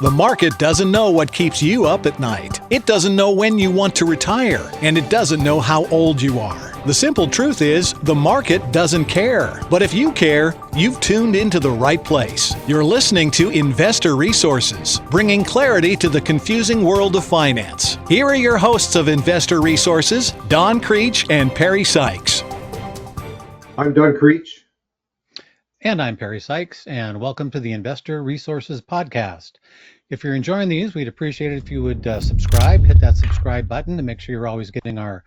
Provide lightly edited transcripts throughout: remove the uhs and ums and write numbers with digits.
The market doesn't know what keeps you up at night. It doesn't know when you want to retire, and it doesn't know how old you are. The simple truth is, the market doesn't care. But if you care, you've tuned into the right place. You're listening to Investor Resources, bringing clarity to the confusing world of finance. Here are your hosts of Investor Resources, Don Creech and Perry Sykes. I'm Don Creech. And I'm Perry Sykes, and welcome to the Investor Resources Podcast. If you're enjoying these, we'd appreciate it if you would subscribe, hit that subscribe button to make sure you're always getting our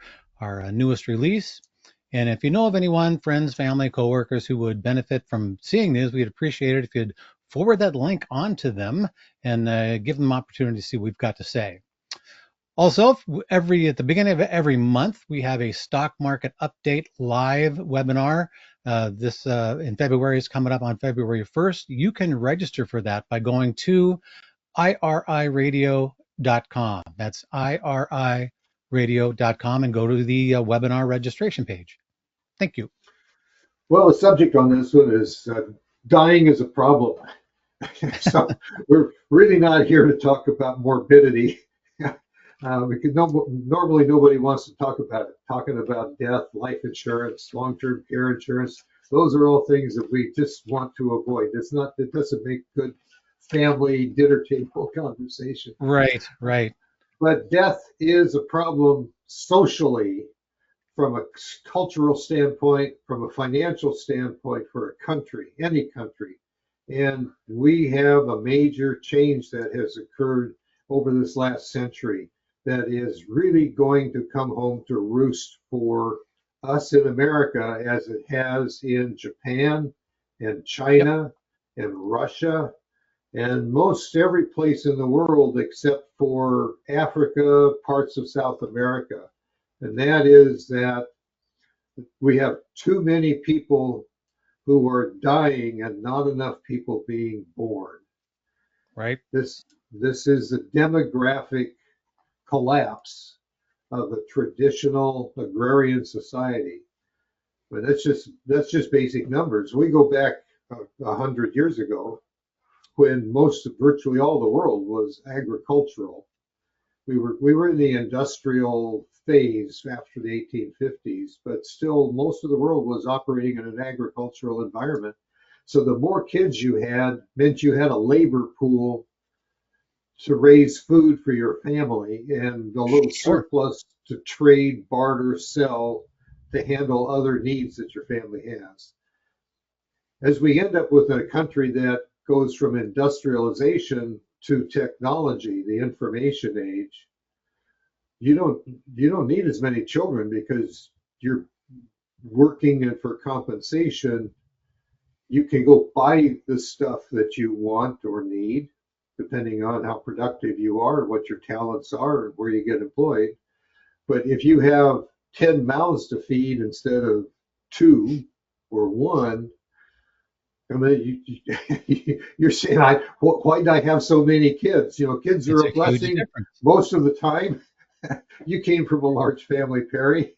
newest release. And if you know of anyone, friends, family, coworkers who would benefit from seeing these, we'd appreciate it if you'd forward that link on to them and give them an opportunity to see what we've got to say. Also, at the beginning of every month, we have a stock market update live webinar. This in February is coming up on February 1st. You can register for that by going to iriradio.com. That's iriradio.com and go to the webinar registration page. Thank you. Well, the subject on this one is dying is a problem. So we're really not here to talk about morbidity. Because normally nobody wants to talk about it. Talking about death, life insurance, long-term care insurance, those are all things that we just want to avoid. It doesn't make good family dinner table conversation. Right. But death is a problem socially, from a cultural standpoint, from a financial standpoint for a country, any country. And we have a major change that has occurred over this last century that is really going to come home to roost for us in America, as it has in Japan and China and Russia and most every place in the world except for Africa, parts of South America. And that is that we have too many people who are dying and not enough people being born. Right. This is a demographic collapse of a traditional agrarian society. But that's just basic numbers. We go back 100 years ago, when virtually all the world was agricultural. We were in the industrial phase after the 1850s, but still most of the world was operating in an agricultural environment. So the more kids you had meant you had a labor pool to raise food for your family, and a little surplus to trade, barter, sell, to handle other needs that your family has. As we end up with a country that goes from industrialization to technology, the information age, you don't need as many children because you're working, and for compensation, you can go buy the stuff that you want or need, depending on how productive you are, what your talents are, and where you get employed. But if you have 10 mouths to feed instead of 2 or 1, I mean, you're saying, why did I have so many kids? Kids are a blessing most of the time. You came from a large family, Perry.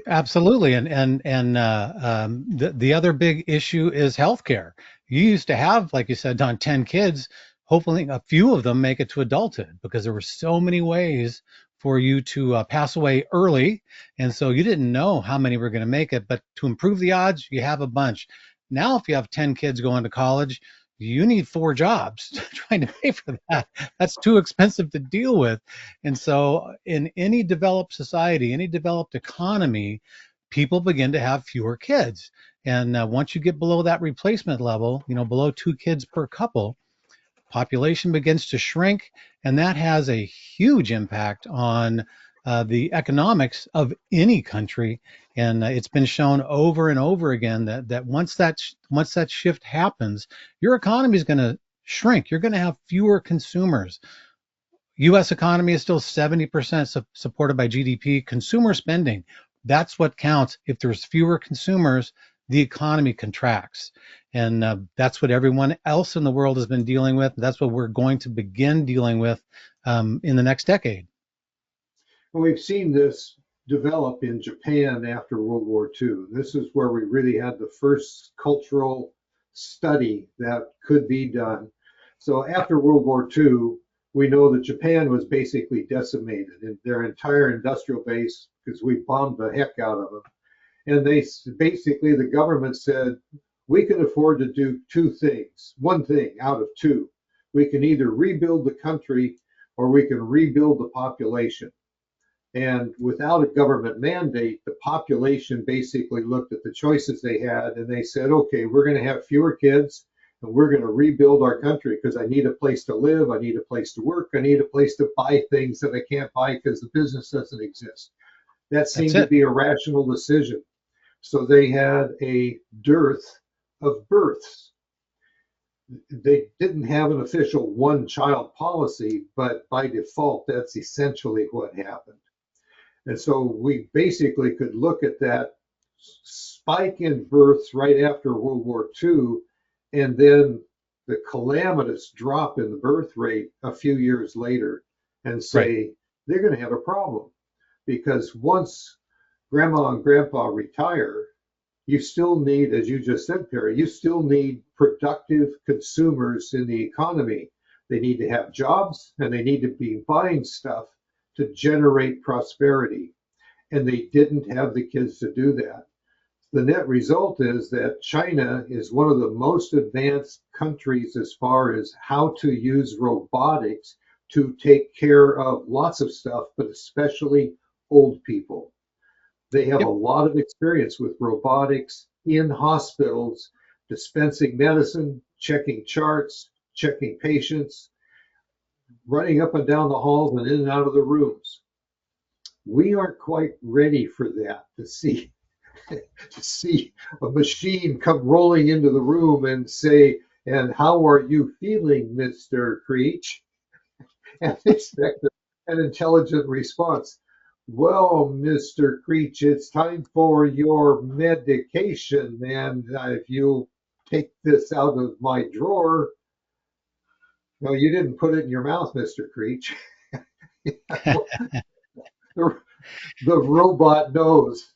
Absolutely, and the other big issue is healthcare. You used to have, like you said, Don, 10 kids. Hopefully, a few of them make it to adulthood, because there were so many ways for you to pass away early, and so you didn't know how many were going to make it. But to improve the odds, you have a bunch. Now, if you have 10 kids going to college, you need 4 jobs trying to pay for that. That's too expensive to deal with. And so in any developed society, any developed economy, people begin to have fewer kids. And once you get below that replacement level, below 2 kids per couple, population begins to shrink, and that has a huge impact on the economics of any country. And it's been shown over and over again that once that shift happens, your economy is going to shrink. You're going to have fewer consumers. U.S. economy is still 70% supported by GDP. Consumer spending, that's what counts. If there's fewer consumers, the economy contracts. And that's what everyone else in the world has been dealing with. That's what we're going to begin dealing with in the next decade. Well, we've seen this develop in Japan after World War II. This is where we really had the first cultural study that could be done. So after World War II, we know that Japan was basically decimated in their entire industrial base because we bombed the heck out of them. And they basically, the government said, we can afford to do two things, one thing out of two. We can either rebuild the country or we can rebuild the population. And without a government mandate, the population basically looked at the choices they had and they said, okay, we're going to have fewer kids and we're going to rebuild our country because I need a place to live, I need a place to work, I need a place to buy things that I can't buy because the business doesn't exist. That That's seemed to it. be a rational decision. So they had a dearth of births. They didn't have an official one child policy, but by default, that's essentially what happened. And so we basically could look at that spike in births right after World War II, and then the calamitous drop in the birth rate a few years later, and Right. say they're going to have a problem because once grandma and grandpa retire, you still need, as you just said, Perry, you still need productive consumers in the economy. They need to have jobs and they need to be buying stuff to generate prosperity. And they didn't have the kids to do that. The net result is that China is one of the most advanced countries as far as how to use robotics to take care of lots of stuff, but especially old people. They have a Yep. lot of experience with robotics in hospitals, dispensing medicine, checking charts, checking patients, running up and down the halls and in and out of the rooms. We aren't quite ready for that to see a machine come rolling into the room and say, "And how are you feeling, Mr. Creech?" and expect an intelligent response. Well, Mr. Creech, it's time for your medication. And if you take this out of my drawer, no, you didn't put it in your mouth, Mr. Creech. the, the robot knows.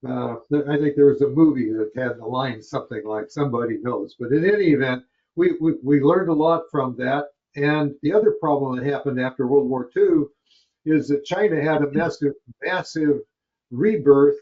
I think there was a movie that had the line something like somebody knows. But in any event, we learned a lot from that. And the other problem that happened after World War II is that China had a massive rebirth.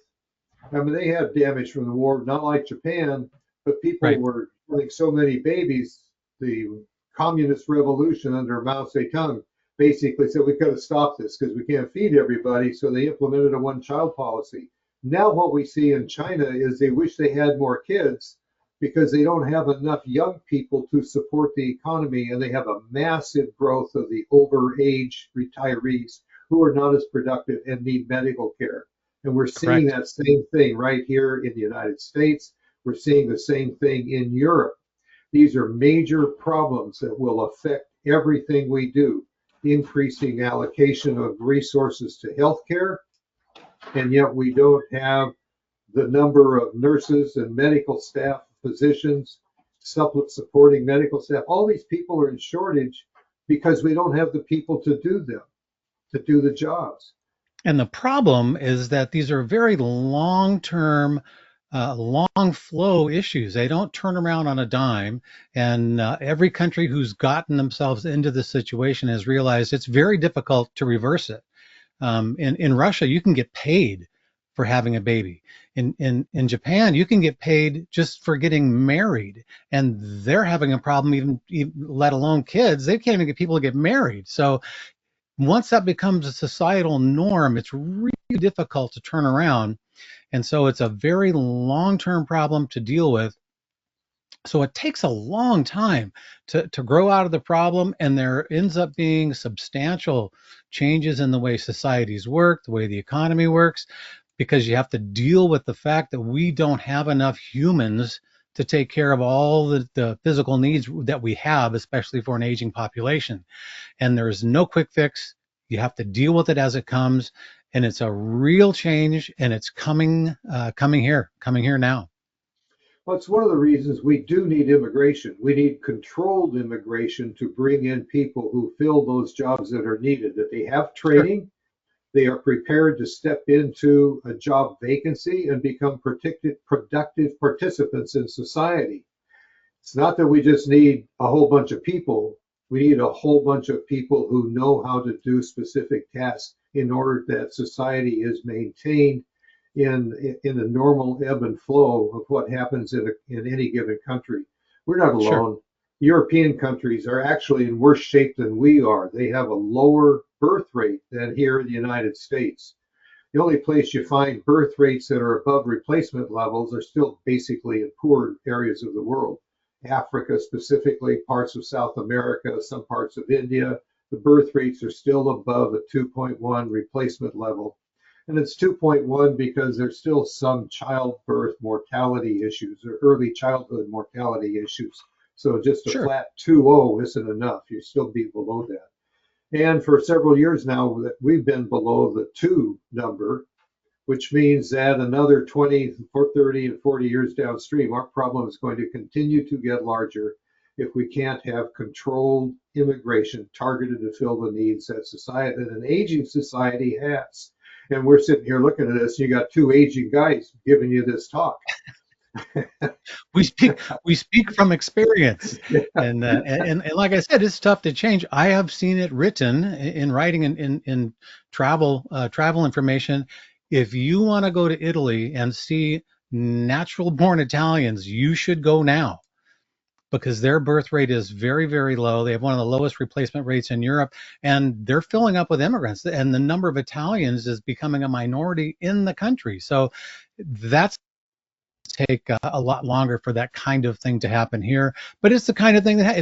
I mean, they had damage from the war, not like Japan, but people Right. were killing so many babies. The communist revolution under Mao Zedong basically said we got to stop this because we can't feed everybody. So they implemented a one-child policy. Now what we see in China is they wish they had more kids because they don't have enough young people to support the economy, and they have a massive growth of the overage retirees who are not as productive and need medical care. And we're seeing Correct. that same thing right here in the United States. We're seeing the same thing in Europe. These are major problems that will affect everything we do, increasing allocation of resources to healthcare, and yet we don't have the number of nurses and medical staff, physicians, supporting medical staff. All these people are in shortage because we don't have the people to do them, to do the jobs. And the problem is that these are very long-term, long flow issues. They don't turn around on a dime. And every country who's gotten themselves into this situation has realized it's very difficult to reverse it. In Russia, you can get paid for having a baby. In Japan, you can get paid just for getting married, and they're having a problem even let alone kids. They can't even get people to get married. So once that becomes a societal norm, it's really difficult to turn around. And so it's a very long-term problem to deal with. So it takes a long time to grow out of the problem, and there ends up being substantial changes in the way societies work, the way the economy works, because you have to deal with the fact that we don't have enough humans to take care of all the physical needs that we have, especially for an aging population. And there's no quick fix. You have to deal with it as it comes, and it's a real change, and it's coming here now. Well, it's one of the reasons we do need immigration. We need controlled immigration to bring in people who fill those jobs that are needed, that they have Sure. training, they are prepared to step into a job vacancy and become productive participants in society. It's not that we just need a whole bunch of people. We need a whole bunch of people who know how to do specific tasks in order that society is maintained in a normal ebb and flow of what happens in any given country. We're not Sure. alone. European countries are actually in worse shape than we are. They have a lower birth rate than here in the United States. The only place you find birth rates that are above replacement levels are still basically in poor areas of the world. Africa specifically, parts of South America, some parts of India, the birth rates are still above a 2.1 replacement level. And it's 2.1 because there's still some childbirth mortality issues or early childhood mortality issues. So just a Sure. flat 2.0 isn't enough. You still be below that. And for several years now, we've been below the 2 number, which means that another 20, 30, and 40 years downstream, our problem is going to continue to get larger if we can't have controlled immigration targeted to fill the needs that society, that an aging society has. And we're sitting here looking at this, and you got 2 aging guys giving you this talk. We speak from experience, Yeah. and like I said, it's tough to change. I have seen it written in writing in travel information. If you want to go to Italy and see natural born Italians, you should go now because their birth rate is very, very low. They have one of the lowest replacement rates in Europe, and they're filling up with immigrants. And the number of Italians is becoming a minority in the country. So that's take a lot longer for that kind of thing to happen here, but it's the kind of thing that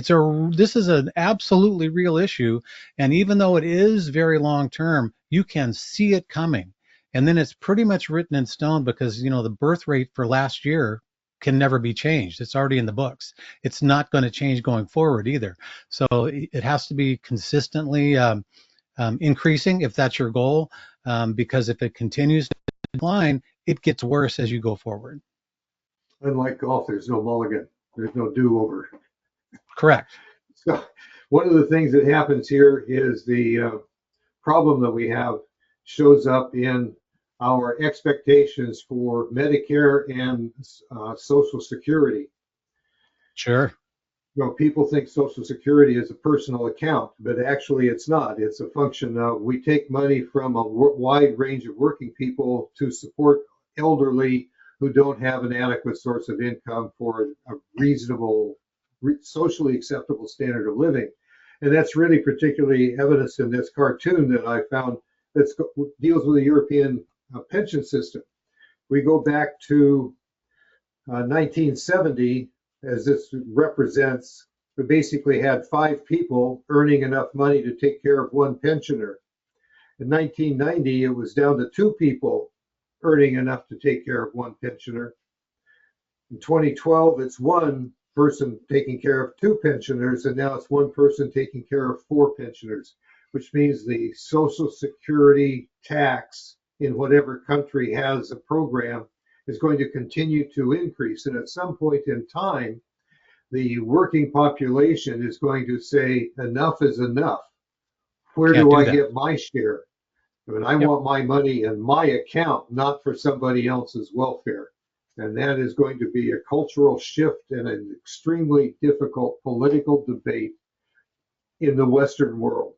this is an absolutely real issue, and even though it is very long term, you can see it coming, and then it's pretty much written in stone because the birth rate for last year can never be changed. It's already in the books. It's not going to change going forward either. So it has to be consistently increasing if that's your goal, because if it continues to decline, it gets worse as you go forward. Unlike golf, there's no mulligan, there's no do-over. Correct. So one of the things that happens here is the problem that we have shows up in our expectations for Medicare and Social Security. Sure. People think Social Security is a personal account, but actually it's not. It's a function of we take money from a wide range of working people to support elderly who don't have an adequate source of income for a reasonable, socially acceptable standard of living. And that's really particularly evidenced in this cartoon that I found that deals with the European pension system. We go back to 1970, as this represents, we basically had 5 people earning enough money to take care of 1 pensioner. In 1990, it was down to 2 people earning enough to take care of 1 pensioner. In 2012, it's 1 person taking care of 2 pensioners, and now it's 1 person taking care of 4 pensioners, which means the Social Security tax in whatever country has a program is going to continue to increase. And at some point in time, the working population is going to say, enough is enough. Where Can't do do I that. get my share? I mean, I Yep. want my money in my account, not for somebody else's welfare. And that is going to be a cultural shift and an extremely difficult political debate in the Western world.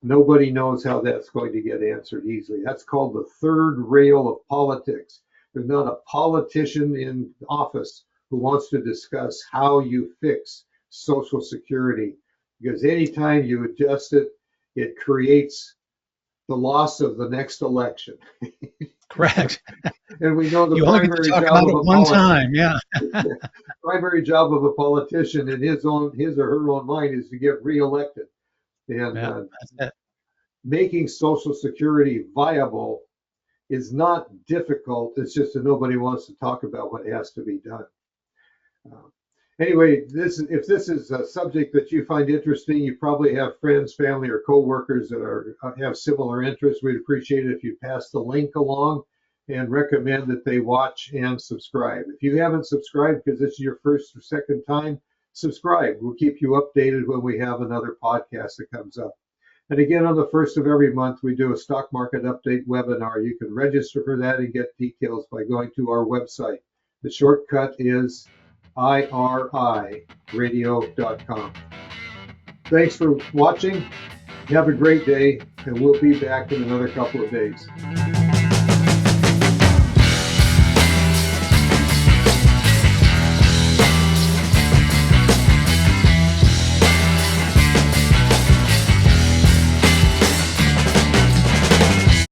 Nobody knows how that's going to get answered easily. That's called the third rail of politics. There's not a politician in office who wants to discuss how you fix Social Security, because anytime you adjust it, it creates the loss of the next election. Correct. And we know the You only get to primary talk job about of it a one politician, time. Yeah. primary job of a politician in his or her own mind is to get reelected. And Yeah. That's it. making Social Security viable is not difficult. It's just that nobody wants to talk about what has to be done. Uh, anyway, if this is a subject that you find interesting, you probably have friends, family, or coworkers that have similar interests. We'd appreciate it if you pass the link along and recommend that they watch and subscribe. If you haven't subscribed because this is your first or second time, subscribe. We'll keep you updated when we have another podcast that comes up. And again, on the first of every month, we do a stock market update webinar. You can register for that and get details by going to our website. The shortcut is iriradio.com. Thanks for watching. Have a great day, and we'll be back in another couple of days.